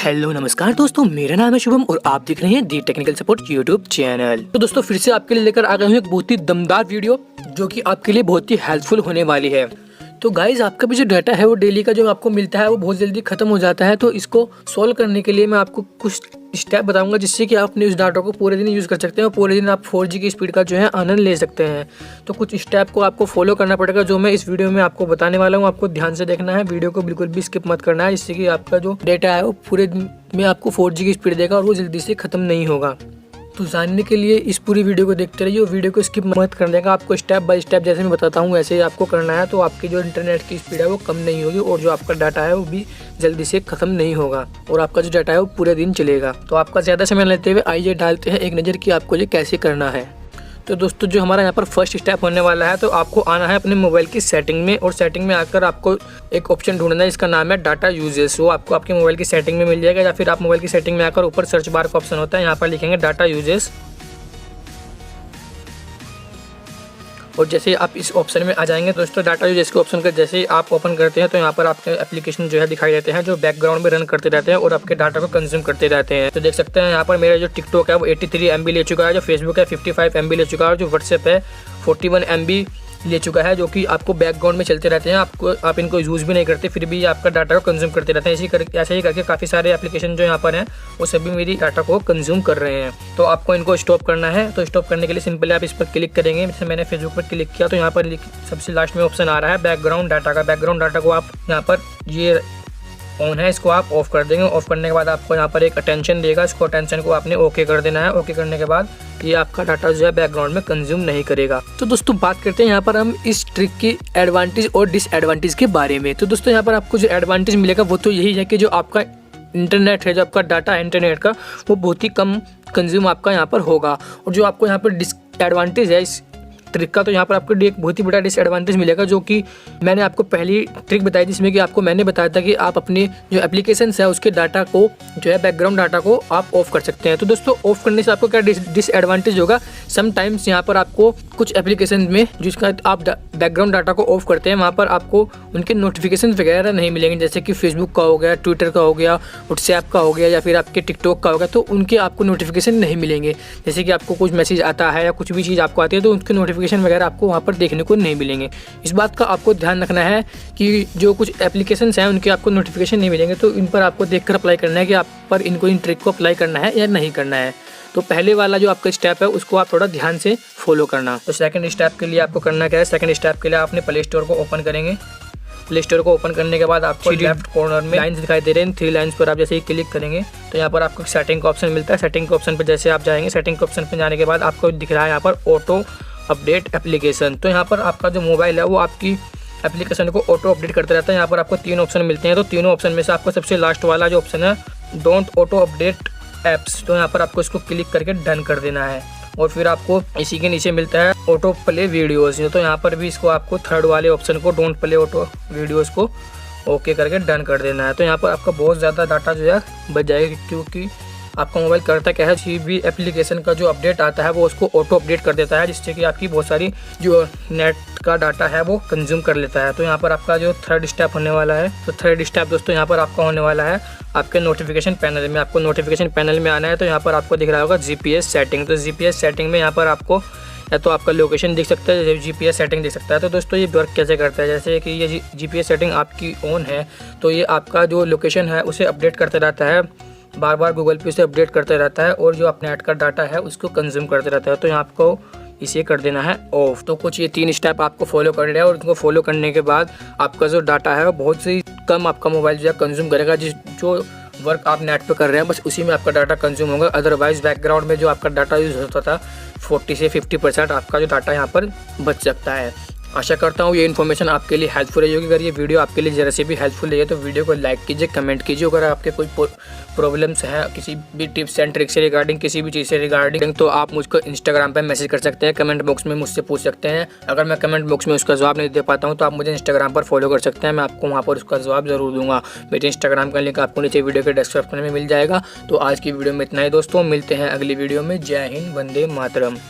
Hello नमस्कार दोस्तों, मेरा नाम है शुभम और आप देख रहे हैं दी टेक्निकल सपोर्ट यूट्यूब चैनल। तो दोस्तों फिर से आपके लिए लेकर आ गए हूँ एक बहुत ही दमदार वीडियो जो कि आपके लिए बहुत ही हेल्पफुल होने वाली है। तो गाइज आपका भी जो डाटा है वो डेली का जो आपको मिलता है वो बहुत जल्दी खत्म हो जाता है। तो इसको सॉल्व करने के लिए मैं आपको कुछ स्टेप बताऊंगा जिससे कि आप अपने उस डाटा को पूरे दिन यूज़ कर सकते हैं और पूरे दिन आप 4G की स्पीड का जो है आनंद ले सकते हैं। तो कुछ स्टेप को आपको फॉलो करना पड़ेगा जो मैं इस वीडियो में आपको बताने वाला हूँ। आपको ध्यान से देखना है, वीडियो को बिल्कुल भी स्किप मत करना है, जिससे कि आपका जो डाटा है वो पूरे दिन में आपको 4G की स्पीड देगा और वो जल्दी से खत्म नहीं होगा। तो जानने के लिए इस पूरी वीडियो को देखते रहिए, वीडियो को स्किप मत करने का। आपको स्टेप बाय स्टेप जैसे मैं बताता हूँ वैसे ही आपको करना है। तो आपकी जो इंटरनेट की स्पीड है वो कम नहीं होगी और जो आपका डाटा है वो भी जल्दी से खत्म नहीं होगा और आपका जो डाटा है वो पूरे दिन चलेगा। तो आपका ज़्यादा समय लेते हुए आइए डालते हैं एक नज़र कि आपको ये कैसे करना है। तो दोस्तों जो हमारा यहाँ पर फर्स्ट स्टेप होने वाला है, तो आपको आना है अपने मोबाइल की सेटिंग में और सेटिंग में आकर आपको एक ऑप्शन ढूंढना है जिसका नाम है डाटा यूजेस। वो आपको आपके मोबाइल की सेटिंग में मिल जाएगा या फिर आप मोबाइल की सेटिंग में आकर ऊपर सर्च बार का ऑप्शन होता है, यहाँ पर लिखेंगे डाटा यूजेस। और जैसे आप इस ऑप्शन में आ जाएंगे दोस्तों, डाटा यूजेस के ऑप्शन का जैसे ही आप ओपन करते हैं तो यहाँ पर आपके एप्लीकेशन जो है दिखाई देते हैं जो बैकग्राउंड में रन करते रहते हैं और आपके डाटा को कंज्यूम करते रहते हैं। तो देख सकते हैं यहाँ पर मेरा जो टिकटॉक है वो 83 MB ले चुका है, जो फेसबुक है 55 MB ले चुका है और जो व्हाट्सएप है 41 MB ले चुका है, जो कि आपको बैकग्राउंड में चलते रहते हैं। आप इनको यूज़ भी नहीं करते फिर भी आपका डाटा को कंज्यूम करते रहते हैं। ऐसे ही करके काफ़ी सारे एप्लीकेशन जो यहाँ पर हैं वो सभी मेरी डाटा को कंज्यूम कर रहे हैं। तो आपको इनको स्टॉप करना है। तो स्टॉप करने के लिए सिंपली आप इस पर क्लिक करेंगे। जैसे मैंने फेसबुक पर क्लिक किया तो यहाँ पर सबसे लास्ट में ऑप्शन आ रहा है बैकग्राउंड डाटा का। बैकग्राउंड डाटा को आप यहाँ पर ये ऑन है, इसको आप ऑफ कर देंगे। ऑफ करने के बाद आपको यहाँ पर एक अटेंशन देगा, इसको अटेंशन को आपने ओके कर देना है। ओके करने के बाद ये आपका डाटा जो है बैकग्राउंड में कंज्यूम नहीं करेगा। तो दोस्तों बात करते हैं यहाँ पर हम इस ट्रिक की एडवांटेज और डिसएडवांटेज के बारे में। तो दोस्तों यहाँ पर आपको जो एडवांटेज मिलेगा वो तो यही है कि जो आपका इंटरनेट है, जो आपका डाटा है इंटरनेट का, वो बहुत ही कम कंज्यूम आपका यहाँ पर होगा। और जो आपको यहाँ पर डिसएडवांटेज है इस ट्रिक का, तो यहाँ पर आपको एक बहुत ही बड़ा डिसएडवांटेज मिलेगा जो कि मैंने आपको पहली ट्रिक बताई जिसमें कि आपको मैंने बताया था कि आप अपने जो एप्लीकेशंस है उसके डाटा को जो है बैकग्राउंड डाटा को आप ऑफ कर सकते हैं। तो दोस्तों ऑफ करने से आपको क्या डिसएडवांटेज होगा, समटाइम्स यहाँ पर आपको कुछ एप्लीकेशन में जिसका आप बैकग्राउंड डाटा को ऑफ करते हैं वहाँ पर आपको उनके नोटिफिकेशन वगैरह नहीं मिलेंगे, जैसे कि फेसबुक का हो गया, ट्विटर का हो गया, व्हाट्सएप का हो गया या फिर आपके टिकटॉक का हो गया। तो उनके आपको नोटिफिकेशन नहीं मिलेंगे। जैसे कि आपको कुछ मैसेज आता है या कुछ भी चीज़ आपको आती है तो उनके नोटिफिकेशन वगैरह आपको वहाँ पर देखने को नहीं मिलेंगे। इस बात का आपको ध्यान रखना है कि जो कुछ एप्लीकेशंस हैं उनके आपको नोटिफिकेशन नहीं मिलेंगे, तो इन पर आपको देखकर अप्लाई करना है कि आप पर इनको इन ट्रिक को अप्लाई करना है या नहीं करना है। तो पहले वाला जो आपका स्टेप है उसको आप थोड़ा ध्यान से फॉलो करना। तो सेकंड स्टेप के लिए आपको करना क्या है, सेकंड स्टेप के लिए आप अपने प्ले स्टोर को ओपन करेंगे। प्ले स्टोर को ओपन करने के बाद आपको लेफ्ट कॉर्नर में लाइन्स दिखाई दे रहे हैं, 3 लाइन्स पर आप जैसे ही क्लिक करेंगे तो यहाँ पर आपको सेटिंग का ऑप्शन मिलता है। सेटिंग के ऑप्शन पर जैसे आप जाएंगे, सेटिंग के ऑप्शन पर जाने के बाद आपको दिख रहा है यहाँ पर ऑटो अपडेट एप्लीकेशन। तो यहाँ पर आपका जो मोबाइल है वो आपकी एप्लीकेशन को ऑटो अपडेट करता रहता है। यहाँ पर आपको 3 ऑप्शन मिलते हैं। तो तीनों ऑप्शन में से आपको सबसे लास्ट वाला जो ऑप्शन है डोंट ऑटो अपडेट एप्स, तो यहाँ पर आपको इसको क्लिक करके डन कर देना है। और फिर आपको इसी के नीचे मिलता है ऑटो प्ले वीडियोस, तो यहाँ पर भी इसको आपको थर्ड वाले ऑप्शन को डोंट प्ले ऑटो वीडियोस को ओके करके डन कर देना है। तो यहाँ पर आपका बहुत ज़्यादा डाटा जो है बच जाएगा, क्योंकि आपका मोबाइल करता क्या है, किसी भी एप्लीकेशन का जो अपडेट आता है वो उसको ऑटो अपडेट कर देता है, जिससे कि आपकी बहुत सारी जो नेट का डाटा है वो कंज्यूम कर लेता है। तो यहाँ पर आपका जो थर्ड स्टेप होने वाला है, तो थर्ड स्टेप दोस्तों यहाँ पर आपका होने वाला है आपके नोटिफिकेशन पैनल में। आपको नोटिफिकेशन पैनल में आना है तो यहाँ पर आपको दिख रहा होगा GPS सेटिंग। तो GPS सेटिंग में यहाँ पर आपको या तो आपका लोकेशन दिख सकता है, GPS सेटिंग दिख सकता है। तो दोस्तों ये वर्क कैसे करता है, जैसे कि ये GPS सेटिंग आपकी ऑन है तो ये आपका जो लोकेशन है उसे अपडेट करते रहता है, बार बार गूगल पे उसे अपडेट करते रहता है और जो अपने नेट का डाटा है उसको कंज्यूम करते रहता है। तो यहाँ आपको इसे कर देना है ऑफ। तो कुछ ये 3 स्टेप आपको फॉलो करने हैं और इनको फॉलो करने के बाद आपका जो डाटा है वो बहुत ही कम आपका मोबाइल जो है कंज्यूम करेगा। जो वर्क आप नेट पे कर रहे हैं बस उसी में आपका डाटा कंज्यूम होगा। अदरवाइज बैकग्राउंड में जो आपका डाटा यूज़ होता था 40 से 50% आपका जो डाटा यहाँ पर बच सकता है। आशा करता हूँ ये इन्फॉर्मेशन आपके लिए हेल्पफुल रही होगी। अगर ये वीडियो आपके लिए ज़रा से भी हेल्पफुल रही है तो वीडियो को लाइक कीजिए, कमेंट कीजिए। अगर आपके कोई प्रॉब्लम्स हैं किसी भी टिप्स एंड ट्रिक्स से रिगार्डिंग, किसी भी चीज़ से रिगार्डिंग, तो आप मुझको इंस्टाग्राम पर मैसेज कर सकते हैं, कमेंट बॉक्स में मुझसे पूछ सकते हैं। अगर मैं कमेंट बॉक्स में उसका जवाब नहीं दे पाता हूँ तो आप मुझे इंस्टाग्राम पर फॉलो कर सकते हैं, मैं आपको वहाँ पर उसका जवाब ज़रूर दूंगा। मेरे इंस्टाग्राम का लिंक आपको नीचे वीडियो के डिस्क्रिप्शन में मिल जाएगा। तो आज की वीडियो में इतना ही दोस्तों, मिलते हैं अगली वीडियो में। जय हिंद, वंदे मातरम।